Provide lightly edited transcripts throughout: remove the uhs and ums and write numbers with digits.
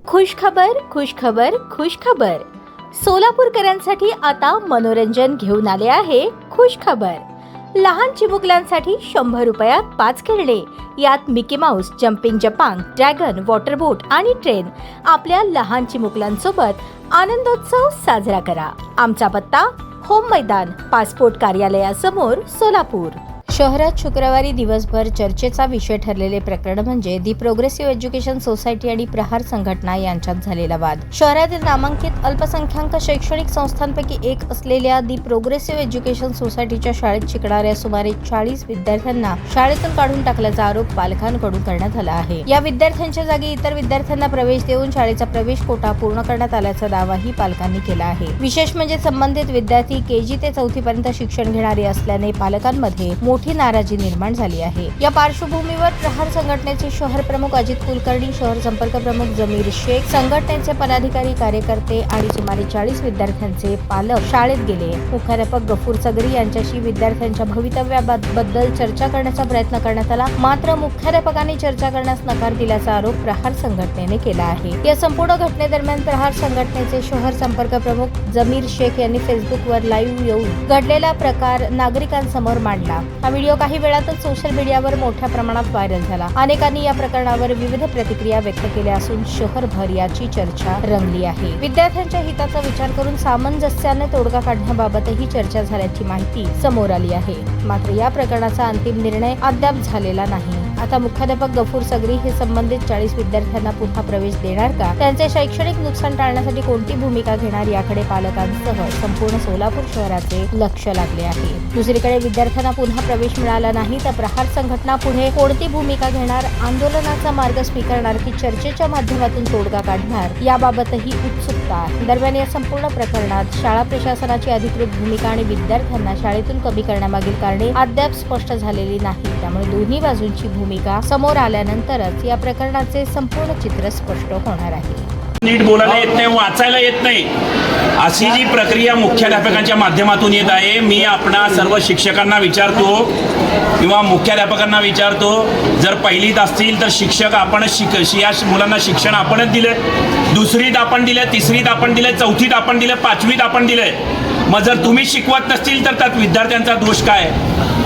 खुशखबर खुशखबर खुशखबर. सोलापूरकरांसाठी आता मनोरंजन घेऊन आले आहे खुशखबर. लहान चिमुकल्यांसाठी 100 रुपयात 5 खेळणे. यात मिकी माऊस, जम्पिंग जपांग, ड्रॅगन, वॉटर बोट आणि ट्रेन. आपल्या लहान चिमुकल्यांसोबत आनंदोत्सव साजरा करा. आमचा पत्ता होम मैदान, पासपोर्ट कार्यालयासमोर, सोलापूर. शहरात शुक्रवारी दिवसभर चर्चेचा विषय ठरलेले प्रकरण म्हणजे दी प्रोग्रेसिव्ह एज्युकेशन सोसायटी आणि प्रहार संघटना यांच्यात झालेला वाद. शहरातील नामांकित अल्पसंख्याक शैक्षणिक संस्थांपैकी एक असलेल्या दी प्रोग्रेसिव्ह एज्युकेशन सोसायटीच्या शाळेत शिकणाऱ्या सुमारे 40 विद्यार्थ्यांना शाळेतून काढून टाकल्याचा आरोप पालकांकडून करण्यात आला आहे. या विद्यार्थ्यांच्या जागी इतर विद्यार्थ्यांना प्रवेश देऊन शाळेचा प्रवेश कोटा पूर्ण करण्यात आल्याचा दावाही पालकांनी केला आहे. विशेष म्हणजे संबंधित विद्यार्थी KG ते 4थी पर्यंत शिक्षण घेणारे असल्याने पालकांमध्ये मोठी नाराजी निर्माण झाली आहे. या पार्श्वभूमीवर प्रहार संघटनेचे शहर प्रमुख अजित कुलकर्णी, शहर संपर्क प्रमुख जमीर शेख, संघटनेचे पदाधिकारी, कार्यकर्ते आणि सुमारे 40 विद्यार्थ्यांचे पालक शाळेत गेले. मुख्याध्यापक गफूर सगरी यांच्याशी विद्यार्थ्यांच्या भवितव्याबद्दल चर्चा करण्याचा प्रयत्न करण्यात आला, मात्र मुख्याध्यापकांनी चर्चा करण्यास नकार दिल्याचा आरोप प्रहार संघटनेने केला आहे. या संपूर्ण घटनेदरम्यान प्रहार संघटनेचे शहर संपर्क प्रमुख जमीर शेख यांनी फेसबुकवर लाईव्ह येऊन घडलेला प्रकार नागरिकांसमोर मांडला. हा व्हिडिओ काही वेळातच सोशल मीडियावर मोठ्या प्रमाणात व्हायरल झाला. अनेकांनी या प्रकरणावर विविध प्रतिक्रिया व्यक्त केल्या असून शहरभर याची चर्चा रंगली आहे. विद्यार्थ्यांच्या हिताचा विचार करून सामंजस्याने तोडगा काढण्याबाबतही चर्चा झाल्याची माहिती समोर आली आहे. मात्र या प्रकरणाचा अंतिम निर्णय अद्याप झालेला नाही. आता मुख्याध्यापक गफूर सगरी हे संबंधित 40 विद्यार्थ्यांना पुन्हा प्रवेश देणार का, त्यांचे शैक्षणिक नुकसान टाळण्यासाठी कोणती भूमिका घेणार याकडे पालकांसह संपूर्ण सोलापूर शहराचे लक्ष लागले आहे. दुसरीकडे विद्यार्थ्यांना पुन्हा प्रवेश मिळाला नाही तर प्रहार संघटना पुढे कोणती भूमिका घेणार, आंदोलनाचा मार्ग स्वीकारणार की चर्चेच्या माध्यमातून तोडगा काढणार याबाबतही उत्सुकता आहे. दरम्यान या संपूर्ण प्रकरणात शाळा प्रशासनाची अधिकृत भूमिका आणि विद्यार्थ्यांना शाळेतून कमी करण्यामागील कारणे अद्याप स्पष्ट झालेली नाही. त्यामुळे दोन्ही बाजूंची भूमिका समोर आल्यानंतरच या प्रकरणाचे संपूर्ण चित्र स्पष्ट होणार आहे. नीट बोलायला येत नाही, वाचायला येत नाही, अशी जी प्रक्रिया मुख्याध्यापकांच्या माध्यमातून येत आहे. मी आपणा सर्व शिक्षकांना विचारतो किंवा मुख्याध्यापकांना विचारतो, जर पहिलीत असतील तर शिक्षक आपणच या मुलांना शिक्षण आपणच दिले, दुसरीत आपण दिले, तिसरीत आपण दिले, चौथीत आपण दिले, पाचवीत आपण दिले. मग जर तुम्ही शिकवत नसतील तर त्यात विद्यार्थ्यांचा दोष काय?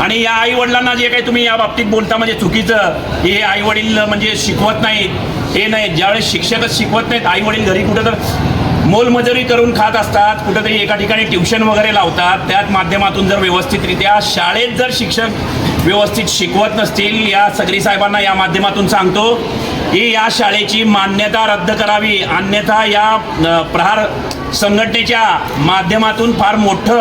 आणि या आई वडिलांना जे काही तुम्ही या बाबतीत बोलता म्हणजे चुकीचं, हे आई वडील म्हणजे शिकवत नाहीत, हे नाही. ज्यावेळेस शिक्षकच शिकवत नाहीत, आई वडील घरी कुठं तर मोलमजुरी करून खात असतात, कुठंतरी एका ठिकाणी ट्युशन वगैरे लावतात, त्याच माध्यमातून जर व्यवस्थितरित्या शाळेत जर शिक्षक व्यवस्थित शिकवत नसतील, या सगरी साहेबांना या माध्यमातून सांगतो की या शाळेची मान्यता रद्द करावी, अन्यथा या प्रहार संघटनेच्या माध्यमातून फार मोठं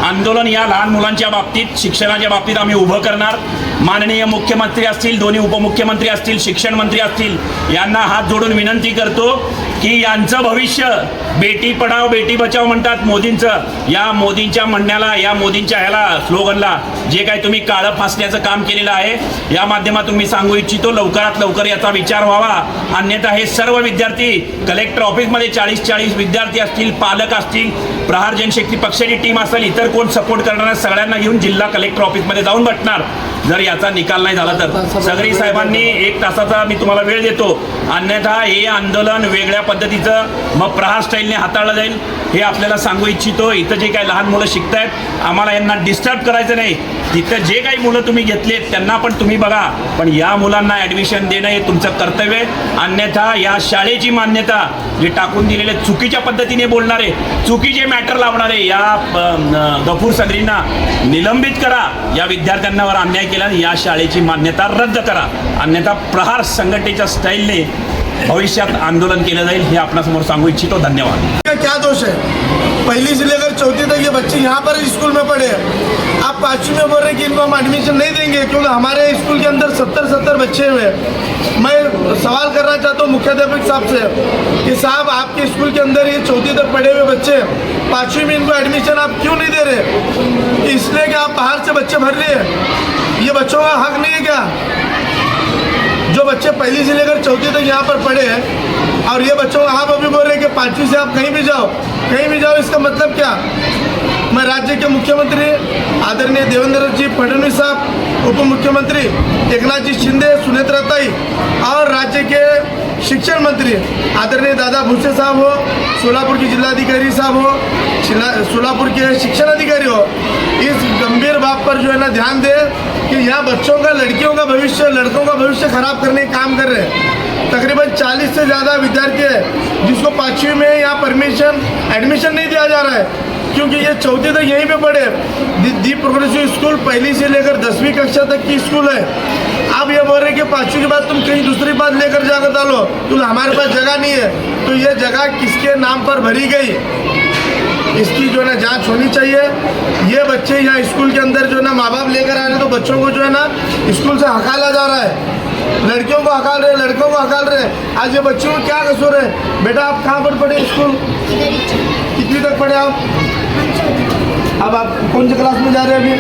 आंदोलन या लहान मुलांच्या बाबतीत, शिक्षणाच्या बाबतीत आम्ही उभं करणार. माननीय मुख्यमंत्री असतील, दोन्ही उपमुख्यमंत्री असतील, शिक्षण मंत्री असतील, यांना हात जोडून विनंती करतो की यांचं भविष्य बेटी पढाओ बेटी बचाओ म्हणतात मोदींचं, या मोदींच्या म्हणण्याला, या मोदींच्या ह्याला स्लोगनला जे काही तुम्ही काळं फासण्याचं काम केलेलं आहे, या माध्यमातून मी सांगू इच्छितो लवकरात लवकर याचा विचार व्हावा. अन्यथा हे सर्व विद्यार्थी कलेक्टर ऑफिसमध्ये 40 विद्यार्थी असतील, पालक असतील, प्रहार जनशक्ती पक्षाची टीम असेल, इतर कोण सपोर्ट करणाऱ्या सगळ्यांना घेऊन जिल्हा कलेक्टर ऑफिसमध्ये जाऊन बसणार जर याचा निकाल नाही झाला तर. सगरी साहेबांनी 1 तासाचा मी तुम्हाला वेळ देतो, अन्यथा हे आंदोलन वेगळ्या पद्धतीचं मग प्रहार स्टाईलने हाताळलं जाईल हे आपल्याला सांगू इच्छितो. इथं जे काही लहान मुलं शिकत आहेत, आम्हाला यांना डिस्टर्ब करायचं नाही. तिथं जे काही मुलं तुम्ही घेतलेत त्यांना पण तुम्ही बघा, पण या मुलांना ॲडमिशन देणं हे तुमचं कर्तव्य आहे. अन्यथा या शाळेची मान्यता जे टाकून दिलेले चुकीच्या पद्धतीने बोलणारे, चुकीचे मॅटर लावणारे या गफूर सगरींना निलंबित करा. या विद्यार्थ्यांवर अन्याय केला, या शाळेची मान्यता रद्द करा, अन्यथा प्रहार संघटनेच्या स्टाईलने भविष्यात आंदोलन केलं जाईल हे आपणासमोर सांगू इच्छितो. धन्यवाद. क्या दोष है? पहली से लेकर 4थी तक ये बच्चे यहाँ पर स्कूल में पढ़े, आप 5वीं में बोल रहे हैं कि इनको हम एडमिशन नहीं देंगे क्योंकि हमारे स्कूल के अंदर 70 बच्चे हुए. मैं सवाल करना चाहता हूँ मुख्याध्यापक साहब से कि साहब आपके स्कूल के अंदर ये 4थी तक पढ़े हुए बच्चे, 5वीं में इनको एडमिशन आप क्यों नहीं दे रहे? इसलिए कि आप बाहर से बच्चे भर लिए, ये बच्चों का हक नहीं है क्या? जो बच्चे पहली से लेकर 4थी तक यहाँ पर पढ़े हैं और ये बच्चों आप अभी बोल रहे हैं कि 5वीं से आप कहीं भी जाओ, इसका मतलब क्या? मैं राज्य के मुख्यमंत्री आदरणीय देवेंद्र जी फडणवीस साहब, उप मुख्यमंत्री एकनाथ जी शिंदे, सुनेत्राताई और राज्य के शिक्षण मंत्री आदरणीय दादा भुसे साहब हो, सोलापुर के जिलाधिकारी साहब हो, सोलापुर के शिक्षण अधिकारी हो, इस गंभीर बात पर जो है ना ध्यान दे कि यहाँ बच्चों का, लड़कियों का भविष्य, लड़कों का भविष्य खराब करने का काम कर रहे हैं। तकरीबन 40 से ज़्यादा विद्यार्थी है जिसको 5वीं में यहाँ एडमिशन नहीं दिया जा रहा है, क्योंकि ये 4वीं तक यहीं पे पढ़े। दी प्रोग्रेसिव स्कूल पहली से लेकर 10वीं कक्षा तक की स्कूल है। आप ये बोल रहे हैं कि 5वीं के बाद तुम कहीं दूसरी बात लेकर जाकर डालो, तो हमारे पास जगह नहीं है। तो ये जगह किसके नाम पर भरी गई, इसकी जो है ना जांच होनी चाहिए। ये बच्चे यहाँ स्कूल के अंदर जो है ना माँ बाप लेकर आ रहे हैं, तो बच्चों को जो है ना स्कूल से हकाला जा रहा है। लड़कियों को हकाल रहे, लड़कों को हकाल रहे। आज ये बच्चों को क्या कसूर है? बेटा आप कहाँ पर पढ़े स्कूल? कितनी तक पढ़े आप? अब आप कौन से क्लास में जा रहे हैं अभी?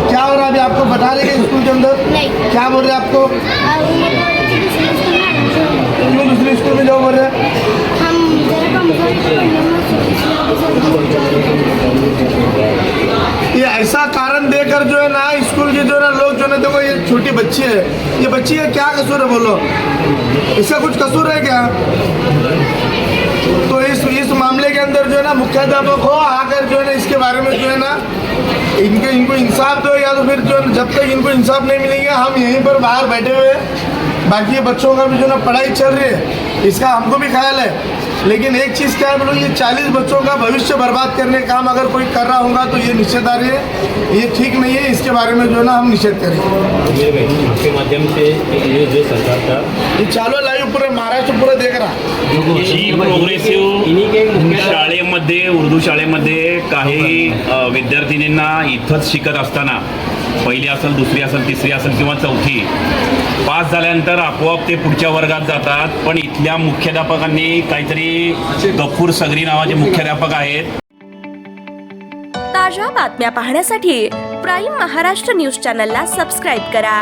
क्या हो रहा है अभी? आपको बता रहे हैं स्कूल के अंदर? नहीं। क्या बोल रहे हैं आपको? क्यों दूसरे स्कूल में जाओ बोल रहे हैं? ये ऐसा कारण देकर जो है ना स्कूल के जो है ना लोग जो है ना, देखो ये छोटी बच्ची है, ये बच्ची का क्या कसूर है बोलो? इसका कुछ कसूर है क्या? तो इस मामले के अंदर जो है ना मुख्याध्यापक हो आकर जो है ना इसके बारे में जो है ना इनको इंसाफ दो, या तो फिर जो जब तक इनको इंसाफ नहीं मिलेगा हम यहीं पर बाहर बैठे हुए हैं। बाकी ये बच्चों का भी जो है ना पढ़ाई चल रही है, इसका हमको भी ख्याल है। लेकिन एक चीज़ क्या है बोलो, ये 40 बच्चों का भविष्य बर्बाद करने का काम अगर कोई कर रहा होगा तो ये निषेधार्ह है, ये ठीक नहीं है। इसके बारे में जो है ना हम निषेध करेंगे। आपके माध्यम से ये जो सरकार का ये चालू लाईव्ह पूरे महाराष्ट्र पूरा देख रहा। जी प्रोग्रेसिव्ह शाळेमध्ये, उर्दू शाळेमध्ये काही विद्यार्थिनींना इथंच शिकत असताना पहिली असेल, दुसरी असेल, तिसरी असेल किंवा चौथी पास झाल्यानंतर आपोआप ते पुढच्या वर्गात जातात। पण इथल्या मुख्याध्यापकांनी काहीतरी गफूर सगरी नावाचे मुख्याध्यापक आहेत। ताज्या बातम्या पाहण्यासाठी प्राईम महाराष्ट्र न्यूज चॅनलला सबस्क्राईब करा।